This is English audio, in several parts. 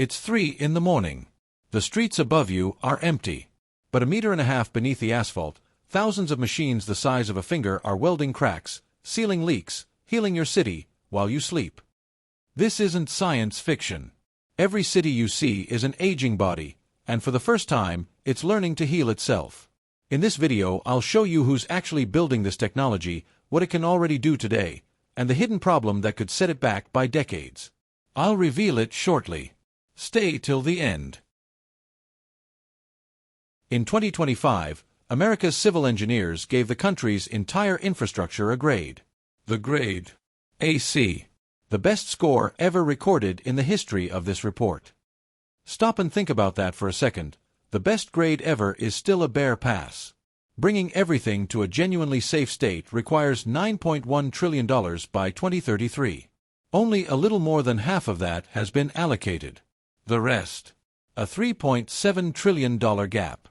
It's 3 in the morning. The streets above you are empty. But 1.5 meters beneath the asphalt, thousands of machines the size of a finger are welding cracks, sealing leaks, healing your city, while you sleep. This isn't science fiction. Every city you see is an aging body, and for the first time, it's learning to heal itself. In this video, I'll show you who's actually building this technology, what it can already do today, and the hidden problem that could set it back by decades. I'll reveal it shortly. Stay till the end. In 2025, America's civil engineers gave the country's entire infrastructure a grade. The grade AC. The best score ever recorded in the history of this report. Stop and think about that for a second. The best grade ever is still a bare pass. Bringing everything to a genuinely safe state requires $9.1 trillion by 2033. Only a little more than half of that has been allocated. The rest, a $3.7 trillion gap.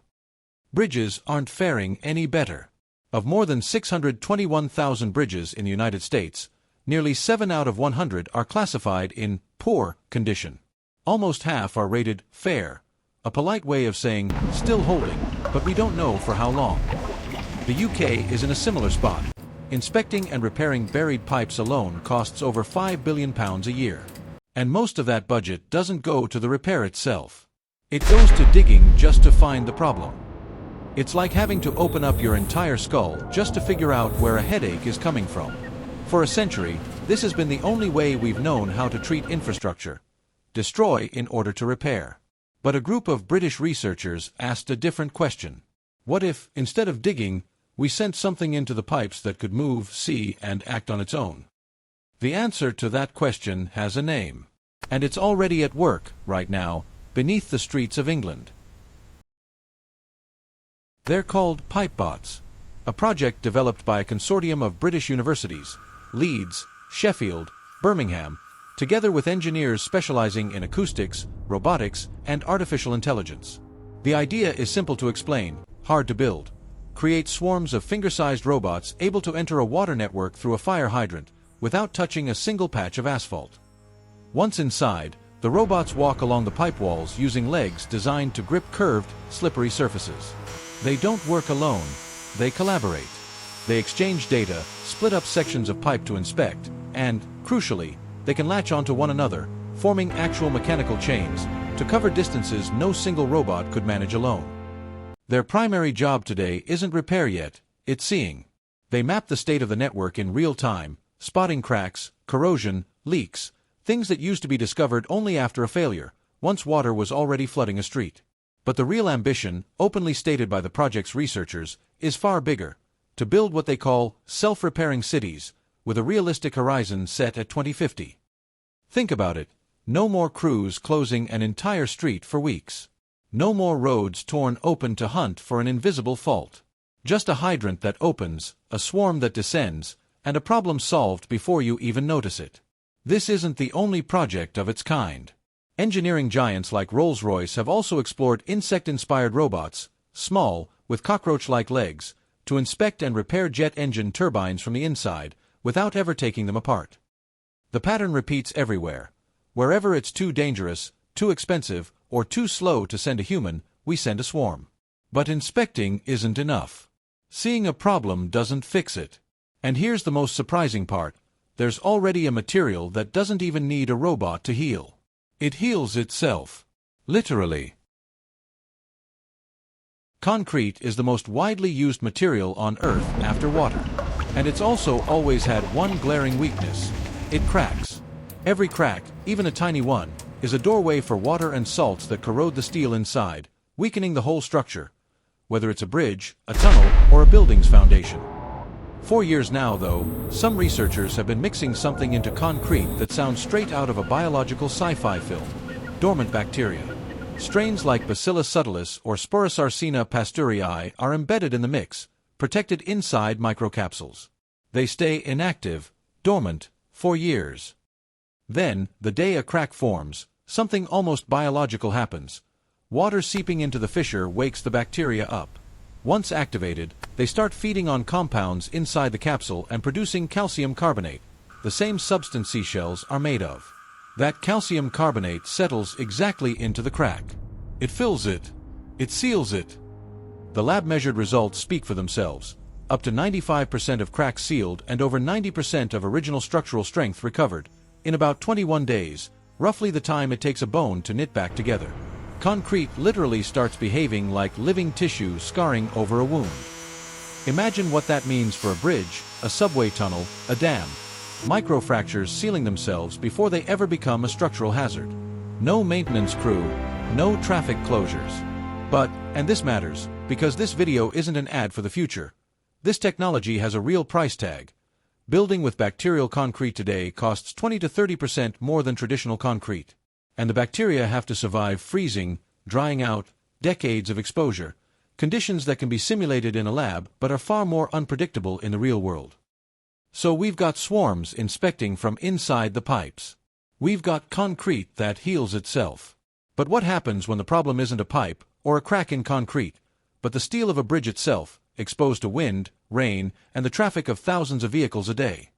Bridges aren't faring any better. Of more than 621,000 bridges in the United States, nearly 7 out of 100 are classified in poor condition. Almost half are rated fair, a polite way of saying still holding, but we don't know for how long. The UK is in a similar spot. Inspecting and repairing buried pipes alone costs over £5 billion a year. And most of that budget doesn't go to the repair itself. It goes to digging just to find the problem. It's like having to open up your entire skull just to figure out where a headache is coming from. For a century, this has been the only way we've known how to treat infrastructure. Destroy in order to repair. But a group of British researchers asked a different question. What if, instead of digging, we sent something into the pipes that could move, see, and act on its own? The answer to that question has a name. And it's already at work, right now, beneath the streets of England. They're called Pipebots, a project developed by a consortium of British universities, Leeds, Sheffield, Birmingham, together with engineers specializing in acoustics, robotics, and artificial intelligence. The idea is simple to explain, hard to build. Create swarms of finger-sized robots able to enter a water network through a fire hydrant without touching a single patch of asphalt. Once inside, the robots walk along the pipe walls using legs designed to grip curved, slippery surfaces. They don't work alone, they collaborate. They exchange data, split up sections of pipe to inspect, and, crucially, they can latch onto one another, forming actual mechanical chains, to cover distances no single robot could manage alone. Their primary job today isn't repair yet, it's seeing. They map the state of the network in real time, spotting cracks, corrosion, leaks, things that used to be discovered only after a failure, once water was already flooding a street. But the real ambition, openly stated by the project's researchers, is far bigger: to build what they call self-repairing cities, with a realistic horizon set at 2050. Think about it. No more crews closing an entire street for weeks. No more roads torn open to hunt for an invisible fault. Just a hydrant that opens, a swarm that descends, and a problem solved before you even notice it. This isn't the only project of its kind. Engineering giants like Rolls-Royce have also explored insect-inspired robots, small, with cockroach-like legs, to inspect and repair jet engine turbines from the inside, without ever taking them apart. The pattern repeats everywhere. Wherever it's too dangerous, too expensive, or too slow to send a human, we send a swarm. But inspecting isn't enough. Seeing a problem doesn't fix it. And here's the most surprising part: there's already a material that doesn't even need a robot to heal. It heals itself. Literally. Concrete is the most widely used material on Earth after water. And it's also always had one glaring weakness: it cracks. Every crack, even a tiny one, is a doorway for water and salts that corrode the steel inside, weakening the whole structure, whether it's a bridge, a tunnel, or a building's foundation. For years now, though, some researchers have been mixing something into concrete that sounds straight out of a biological sci-fi film: dormant bacteria. Strains like Bacillus subtilis or Sporosarcina pasteurei are embedded in the mix, protected inside microcapsules. They stay inactive, dormant, for years. Then, the day a crack forms, something almost biological happens. Water seeping into the fissure wakes the bacteria up. Once activated, they start feeding on compounds inside the capsule and producing calcium carbonate, the same substance seashells are made of. That calcium carbonate settles exactly into the crack. It fills it. It seals it. The lab-measured results speak for themselves. Up to 95% of cracks sealed and over 90% of original structural strength recovered, in about 21 days, roughly the time it takes a bone to knit back together. Concrete literally starts behaving like living tissue scarring over a wound. Imagine what that means for a bridge, a subway tunnel, a dam. Microfractures sealing themselves before they ever become a structural hazard. No maintenance crew, no traffic closures. But, and this matters, because this video isn't an ad for the future. This technology has a real price tag. Building with bacterial concrete today costs 20 to 30% more than traditional concrete. And the bacteria have to survive freezing, drying out, decades of exposure, conditions that can be simulated in a lab but are far more unpredictable in the real world. So we've got swarms inspecting from inside the pipes. We've got concrete that heals itself. But what happens when the problem isn't a pipe or a crack in concrete, but the steel of a bridge itself, exposed to wind, rain, and the traffic of thousands of vehicles a day?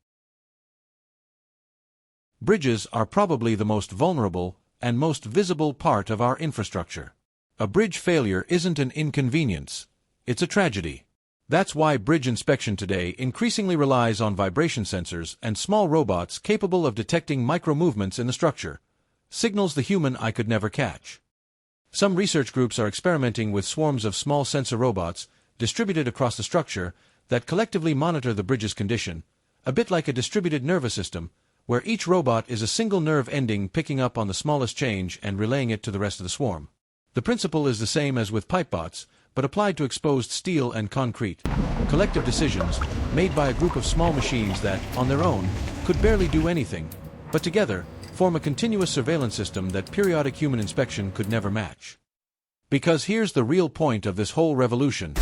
Bridges are probably the most vulnerable and most visible part of our infrastructure. A bridge failure isn't an inconvenience, it's a tragedy. That's why bridge inspection today increasingly relies on vibration sensors and small robots capable of detecting micro-movements in the structure, signals the human eye could never catch. Some research groups are experimenting with swarms of small sensor robots distributed across the structure that collectively monitor the bridge's condition, a bit like a distributed nervous system, where each robot is a single nerve ending picking up on the smallest change and relaying it to the rest of the swarm. The principle is the same as with Pipebots, but applied to exposed steel and concrete. Collective decisions, made by a group of small machines that, on their own, could barely do anything, but together, form a continuous surveillance system that periodic human inspection could never match. Because here's the real point of this whole revolution.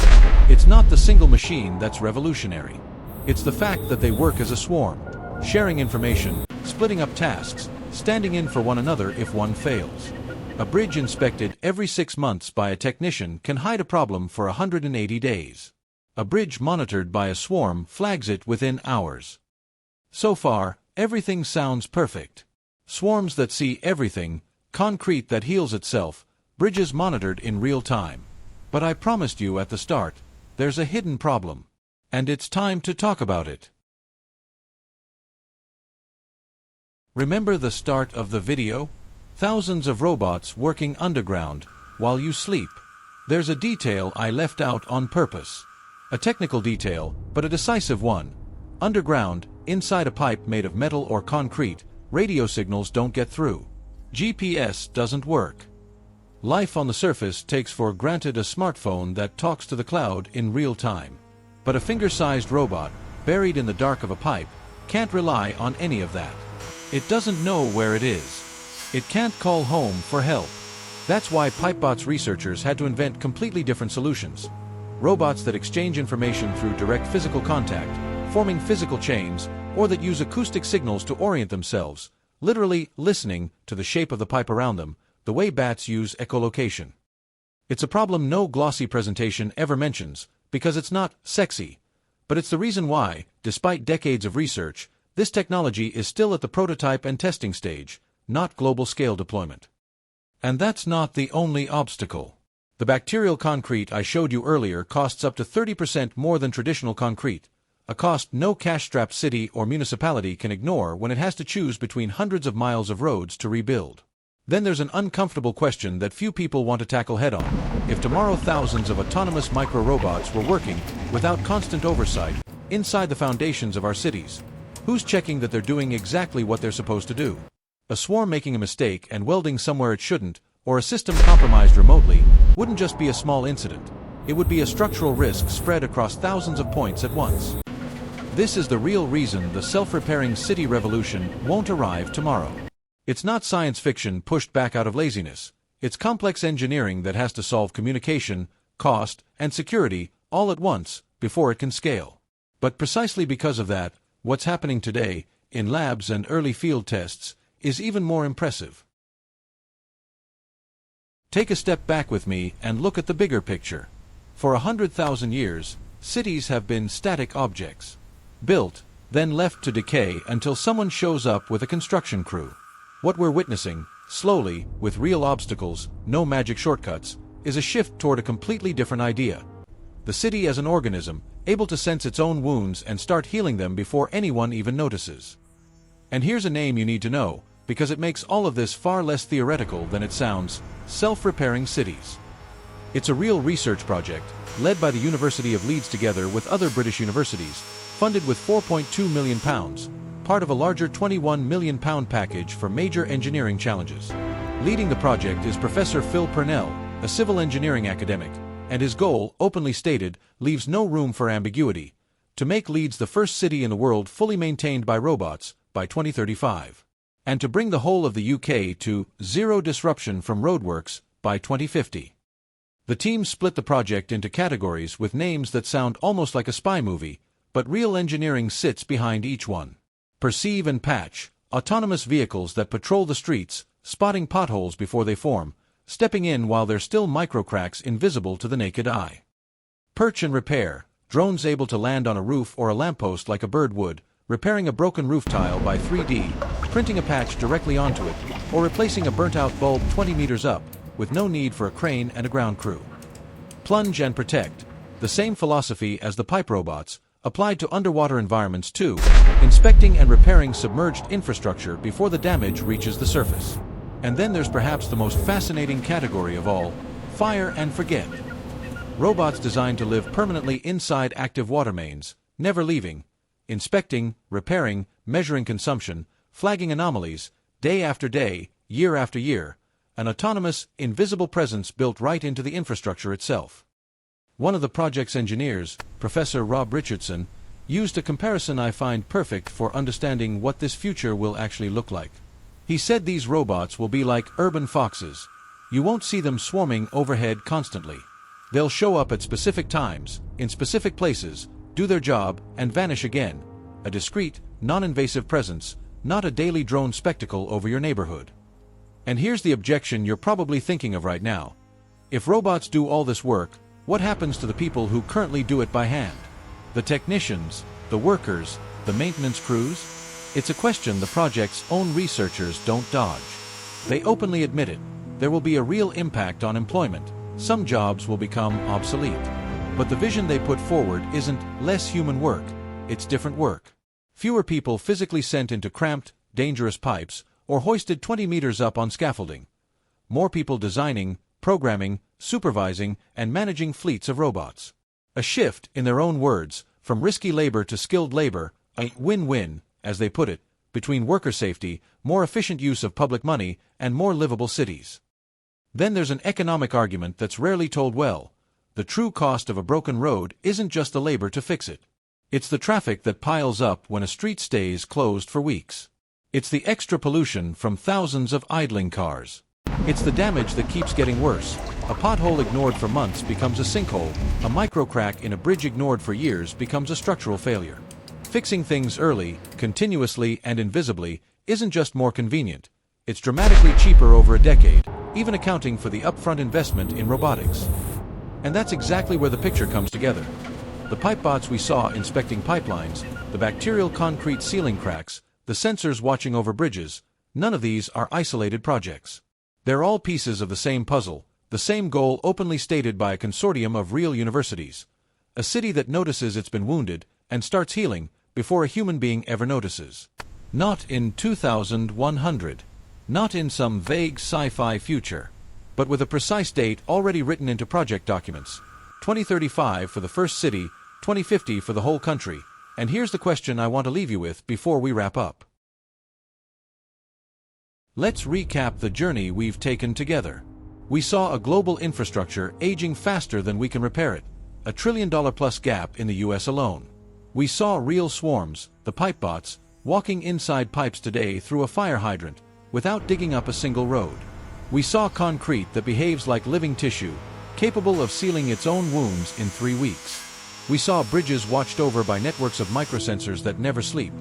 It's not the single machine that's revolutionary. It's the fact that they work as a swarm, sharing information, splitting up tasks, standing in for one another if one fails. A bridge inspected every 6 months by a technician can hide a problem for 180 days. A bridge monitored by a swarm flags it within hours. So far, everything sounds perfect. Swarms that see everything, concrete that heals itself, bridges monitored in real time. But I promised you at the start, there's a hidden problem. And it's time to talk about it. Remember the start of the video? Thousands of robots working underground, while you sleep. There's a detail I left out on purpose. A technical detail, but a decisive one. Underground, inside a pipe made of metal or concrete, radio signals don't get through. GPS doesn't work. Life on the surface takes for granted a smartphone that talks to the cloud in real time. But a finger-sized robot, buried in the dark of a pipe, can't rely on any of that. It doesn't know where it is. It can't call home for help. That's why Pipebots researchers had to invent completely different solutions. Robots that exchange information through direct physical contact, forming physical chains, or that use acoustic signals to orient themselves, literally listening to the shape of the pipe around them, the way bats use echolocation. It's a problem no glossy presentation ever mentions, because it's not sexy. But it's the reason why, despite decades of research, this technology is still at the prototype and testing stage, not global-scale deployment. And that's not the only obstacle. The bacterial concrete I showed you earlier costs up to 30% more than traditional concrete, a cost no cash-strapped city or municipality can ignore when it has to choose between hundreds of miles of roads to rebuild. Then there's an uncomfortable question that few people want to tackle head-on. If tomorrow thousands of autonomous micro-robots were working, without constant oversight, inside the foundations of our cities, who's checking that they're doing exactly what they're supposed to do? A swarm making a mistake and welding somewhere it shouldn't, or a system compromised remotely, wouldn't just be a small incident. It would be a structural risk spread across thousands of points at once. This is the real reason the self-repairing city revolution won't arrive tomorrow. It's not science fiction pushed back out of laziness. It's complex engineering that has to solve communication, cost, and security all at once before it can scale. But precisely because of that, what's happening today, in labs and early field tests, is even more impressive. Take a step back with me and look at the bigger picture. For 100,000 years, cities have been static objects. Built, then left to decay until someone shows up with a construction crew. What we're witnessing, slowly, with real obstacles, no magic shortcuts, is a shift toward a completely different idea. The city as an organism, able to sense its own wounds and start healing them before anyone even notices. And here's a name you need to know, because it makes all of this far less theoretical than it sounds: self-repairing cities. It's a real research project, led by the University of Leeds together with other British universities, funded with £4.2 million, part of a larger £21 million package for major engineering challenges. Leading the project is Professor Phil Purnell, a civil engineering academic, and his goal, openly stated, leaves no room for ambiguity: to make Leeds the first city in the world fully maintained by robots by 2035, and to bring the whole of the UK to zero disruption from roadworks by 2050. The team split the project into categories with names that sound almost like a spy movie, but real engineering sits behind each one. Perceive and patch, autonomous vehicles that patrol the streets, spotting potholes before they form, stepping in while there's still microcracks invisible to the naked eye. Perch and repair, drones able to land on a roof or a lamppost like a bird would, repairing a broken roof tile by 3D, printing a patch directly onto it, or replacing a burnt-out bulb 20 meters up, with no need for a crane and a ground crew. Plunge and protect, the same philosophy as the pipe robots, applied to underwater environments too, inspecting and repairing submerged infrastructure before the damage reaches the surface. And then there's perhaps the most fascinating category of all: fire and forget. Robots designed to live permanently inside active water mains, never leaving, inspecting, repairing, measuring consumption, flagging anomalies, day after day, year after year, an autonomous, invisible presence built right into the infrastructure itself. One of the project's engineers, Professor Rob Richardson, used a comparison I find perfect for understanding what this future will actually look like. He said these robots will be like urban foxes. You won't see them swarming overhead constantly. They'll show up at specific times, in specific places, do their job, and vanish again. A discreet, non-invasive presence, not a daily drone spectacle over your neighborhood. And here's the objection you're probably thinking of right now. If robots do all this work, what happens to the people who currently do it by hand? The technicians, the workers, the maintenance crews? It's a question the project's own researchers don't dodge. They openly admit it. There will be a real impact on employment. Some jobs will become obsolete. But the vision they put forward isn't less human work, it's different work. Fewer people physically sent into cramped, dangerous pipes, or hoisted 20 meters up on scaffolding. More people designing, programming, supervising, and managing fleets of robots. A shift, in their own words, from risky labor to skilled labor, a win-win, as they put it, between worker safety, more efficient use of public money, and more livable cities. Then there's an economic argument that's rarely told well. The true cost of a broken road isn't just the labor to fix it. It's the traffic that piles up when a street stays closed for weeks. It's the extra pollution from thousands of idling cars. It's the damage that keeps getting worse. A pothole ignored for months becomes a sinkhole. A microcrack in a bridge ignored for years becomes a structural failure. Fixing things early, continuously, and invisibly isn't just more convenient. It's dramatically cheaper over a decade, even accounting for the upfront investment in robotics. And that's exactly where the picture comes together. The pipebots we saw inspecting pipelines, the bacterial concrete ceiling cracks, the sensors watching over bridges, none of these are isolated projects. They're all pieces of the same puzzle, the same goal openly stated by a consortium of real universities. A city that notices it's been wounded and starts healing before a human being ever notices. Not in 2100. Not in some vague sci-fi future. But with a precise date already written into project documents. 2035 for the first city, 2050 for the whole country. And here's the question I want to leave you with before we wrap up. Let's recap the journey we've taken together. We saw a global infrastructure aging faster than we can repair it, a $1 trillion+ gap in the US alone. We saw real swarms, the pipebots, walking inside pipes today through a fire hydrant, without digging up a single road. We saw concrete that behaves like living tissue, capable of sealing its own wounds in 3 weeks. We saw bridges watched over by networks of microsensors that never sleep.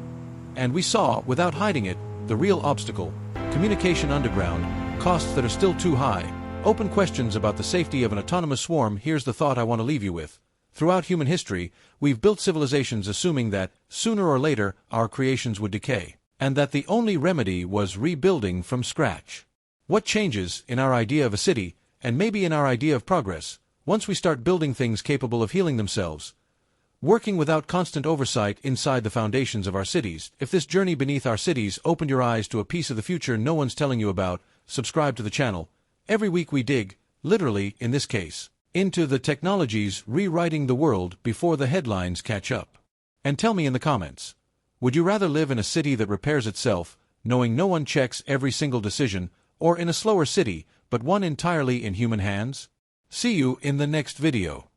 And we saw, without hiding it, the real obstacle: communication underground, costs that are still too high, open questions about the safety of an autonomous swarm. Here's the thought I want to leave you with. Throughout human history, we've built civilizations assuming that, sooner or later, our creations would decay. and that the only remedy was rebuilding from scratch. What changes in our idea of a city, and maybe in our idea of progress, once we start building things capable of healing themselves? Working without constant oversight inside the foundations of our cities. If this journey beneath our cities opened your eyes to a piece of the future no one's telling you about, subscribe to the channel. Every week we dig, literally in this case, into the technologies rewriting the world before the headlines catch up. And tell me in the comments, would you rather live in a city that repairs itself, knowing no one checks every single decision, or in a slower city, but one entirely in human hands? See you in the next video.